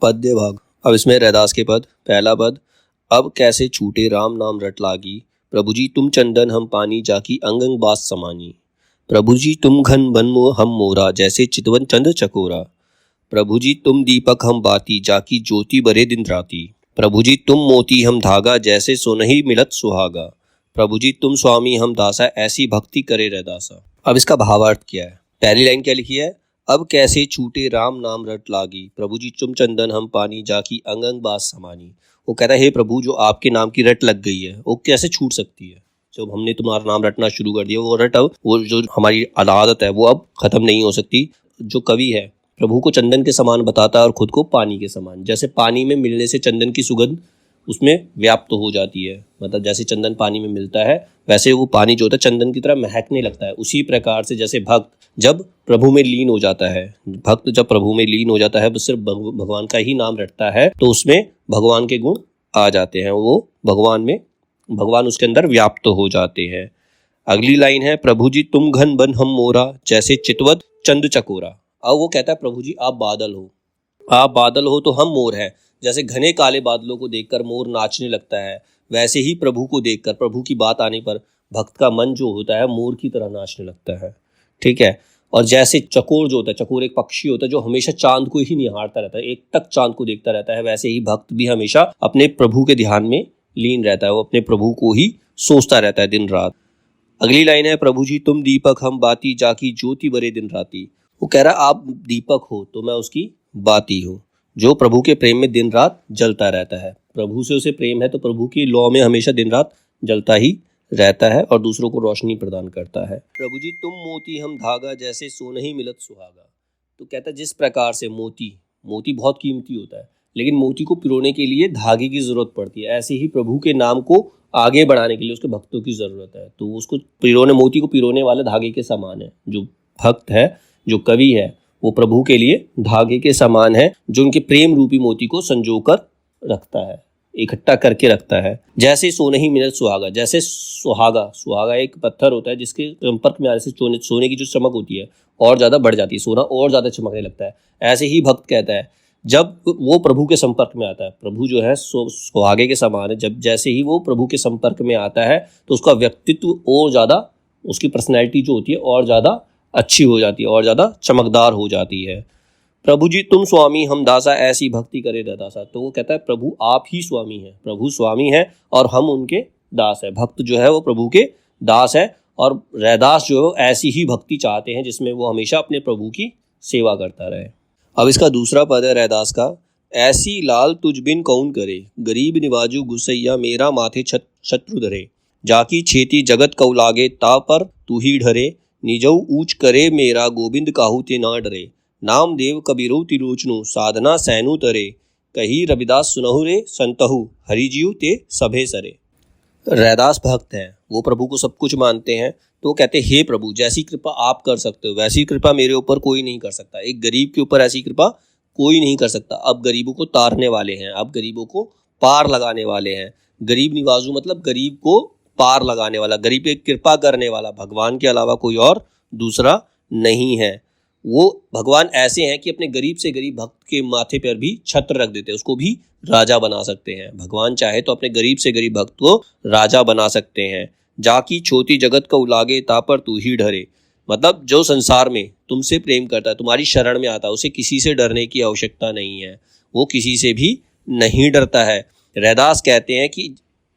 पद्य भाग। अब इसमें रैदास के पद। पहला पद, अब कैसे छूटे राम नाम रट लागी, प्रभु जी तुम चंदन हम पानी जाकी अंग अंग बास समानी। प्रभु जी तुम घन बन हम मोरा जैसे चितवन चंद चकोरा। प्रभु जी तुम दीपक हम बाती जाकी ज्योति बरे दिन राती। प्रभु जी तुम मोती हम धागा जैसे सोनहि मिलत सुहागा। प्रभु जी तुम स्वामी हम दासा ऐसी भक्ति करे रैदासा। अब इसका भावार्थ क्या है? पहली लाइन क्या लिखी है? अब कैसे छूटे राम नाम रट लागी, प्रभु जी तुम चंदन हम पानी जाकी अंग अंग बास समानी। वो कहता है हे प्रभु, जो आपके नाम की रट लग गई है वो कैसे छूट सकती है? जब हमने तुम्हारा नाम रटना शुरू कर दिया वो रट, अब वो जो हमारी आदत है वो अब खत्म नहीं हो सकती। जो कवि है प्रभु को चंदन के समान बताता है और खुद को पानी के समान। जैसे पानी में मिलने से चंदन की सुगंध उसमें व्याप्त हो जाती है, मतलब जैसे चंदन पानी में मिलता है वैसे वो पानी जो होता है चंदन की तरह महकने लगता है। उसी प्रकार से जैसे भक्त जब प्रभु में लीन हो जाता है, भक्त जब प्रभु में लीन हो जाता है बस सिर्फ भगवान का ही नाम रटता है तो उसमें भगवान के गुण आ जाते हैं, वो भगवान उसके अंदर व्याप्त हो जाते हैं। अगली लाइन है, प्रभु जी तुम घन बन हम मोरा जैसे चितवत चंद चकोरा। अब वो कहता है प्रभु जी आप बादल हो तो हम मोर हैं। जैसे घने काले बादलों को देखकर मोर नाचने लगता है, वैसे ही प्रभु को देखकर, प्रभु की बात आने पर भक्त का मन जो होता है मोर की तरह नाचने लगता है। ठीक है। और जैसे चकोर जो होता है, चकोर एक पक्षी होता है जो हमेशा चांद को ही निहारता रहता है, एक टक चांद को देखता रहता है, वैसे ही भक्त भी हमेशा अपने प्रभु के ध्यान में लीन रहता है, वो अपने प्रभु को ही सोचता रहता है दिन रात। अगली लाइन है, प्रभु जी तुम दीपक हम बाती जाकी ज्योति बरे दिन राती। वो कह रहा है आप दीपक हो तो मैं उसकी बाती हूँ, जो प्रभु के प्रेम में दिन रात जलता रहता है। प्रभु से उसे प्रेम है तो प्रभु की लौ में हमेशा दिन रात जलता ही रहता है और दूसरों को रोशनी प्रदान करता है। प्रभु जी तुम मोती हम धागा जैसे सोनहि मिलत सुहागा। तो कहता है जिस प्रकार से मोती बहुत कीमती होता है, लेकिन मोती को पिरोने के लिए धागे की जरूरत पड़ती है, ऐसे ही प्रभु के नाम को आगे बढ़ाने के लिए उसके भक्तों की जरूरत है। तो उसको मोती को पिरोने वाले धागे के समान है। जो भक्त है, जो कवि है, वो प्रभु के लिए धागे के समान है जो उनके प्रेम रूपी मोती को संजोकर रखता है, इकट्ठा करके रखता है। जैसे सोनहि मिलत सुहागा, जैसे सुहागा एक पत्थर होता है जिसके संपर्क में आने से सोने की जो चमक होती है और ज्यादा बढ़ जाती है, सोना और ज्यादा चमकने लगता है। ऐसे ही भक्त कहता है जब वो प्रभु के संपर्क में आता है, प्रभु जो है सुहागे के समान है, जब जैसे ही वो प्रभु के संपर्क में आता है तो उसका व्यक्तित्व और ज्यादा, उसकी पर्सनैलिटी जो होती है और ज्यादा अच्छी हो जाती है और ज्यादा चमकदार हो जाती है। प्रभु जी तुम स्वामी हम दासा ऐसी भक्ति करे रैदासा। तो वो कहता है प्रभु आप ही स्वामी हैं, प्रभु स्वामी हैं और हम उनके दास हैं। भक्त जो है वो प्रभु के दास है और रैदास जो है ऐसी ही भक्ति चाहते हैं जिसमें वो हमेशा अपने प्रभु की सेवा करता रहे। अब इसका दूसरा पद है रैदास का, ऐसी लाल तुझ बिन कौन करे, गरीब निवाजू गुसैया मेरा माथे शत्रु धरे। जाकी छेती जगत कौ लागे ता पर तू ही ढरे, निजऊ ऊंच करे मेरा गोविंद काहू ते ना डरे। नाम देव कबीरो तिरोचनु साधना सैनु तरे, कही रविदास सुनहु रे संतहु हरिजीव ते सभे सरे। रैदास भक्त हैं, वो प्रभु को सब कुछ मानते हैं, तो कहते हे प्रभु जैसी कृपा आप कर सकते हो वैसी कृपा मेरे ऊपर कोई नहीं कर सकता, एक गरीब के ऊपर ऐसी कृपा कोई नहीं कर सकता। अब गरीबों को तारने वाले हैं, अब गरीबों को पार लगाने वाले हैं। गरीब निवाजू मतलब गरीब को पार लगाने वाला, गरीब पे कृपा करने वाला भगवान के अलावा कोई और दूसरा नहीं है। वो भगवान ऐसे हैं कि अपने गरीब से गरीब भक्त के माथे पर भी छत्र रख देते हैं, उसको भी राजा बना सकते हैं। भगवान चाहे तो अपने गरीब से गरीब भक्त को राजा बना सकते हैं। जाकी छोटी जगत को उलागे ता पर तू ही डरे, मतलब जो संसार में तुमसे प्रेम करता है, तुम्हारी शरण में आता है, उसे किसी से डरने की आवश्यकता नहीं है, वो किसी से भी नहीं डरता है। रैदास कहते हैं कि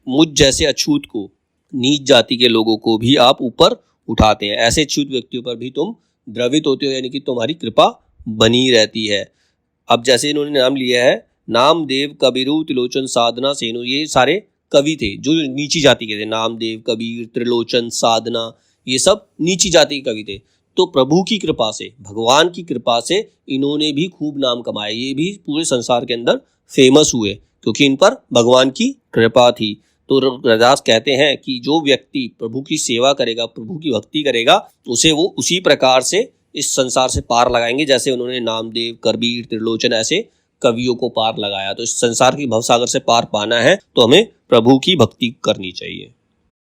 मुझ जैसे अछूत को, नीच जाति के लोगों को भी आप ऊपर उठाते हैं, ऐसे अछूत व्यक्तियों पर भी तुम द्रवित होते हो, यानी कि तुम्हारी कृपा बनी रहती है। अब जैसे इन्होंने नाम लिया है नामदेव कबीरू त्रिलोचन साधना सेनु, ये सारे कवि थे जो नीची जाति के थे। नामदेव, कबीर, त्रिलोचन, साधना, ये सब नीची जाति के कवि थे। तो प्रभु की कृपा से, भगवान की कृपा से इन्होंने भी खूब नाम कमाया, ये भी पूरे संसार के अंदर फेमस हुए क्योंकि इन पर भगवान की कृपा थी। तो रैदास कहते हैं कि जो व्यक्ति प्रभु की सेवा करेगा, प्रभु की भक्ति करेगा, उसे वो उसी प्रकार से इस संसार से पार लगाएंगे जैसे उन्होंने नामदेव, कबीर, त्रिलोचन ऐसे कवियों को पार लगाया। तो इस संसार की भवसागर से पार पाना है तो हमें प्रभु की भक्ति करनी चाहिए।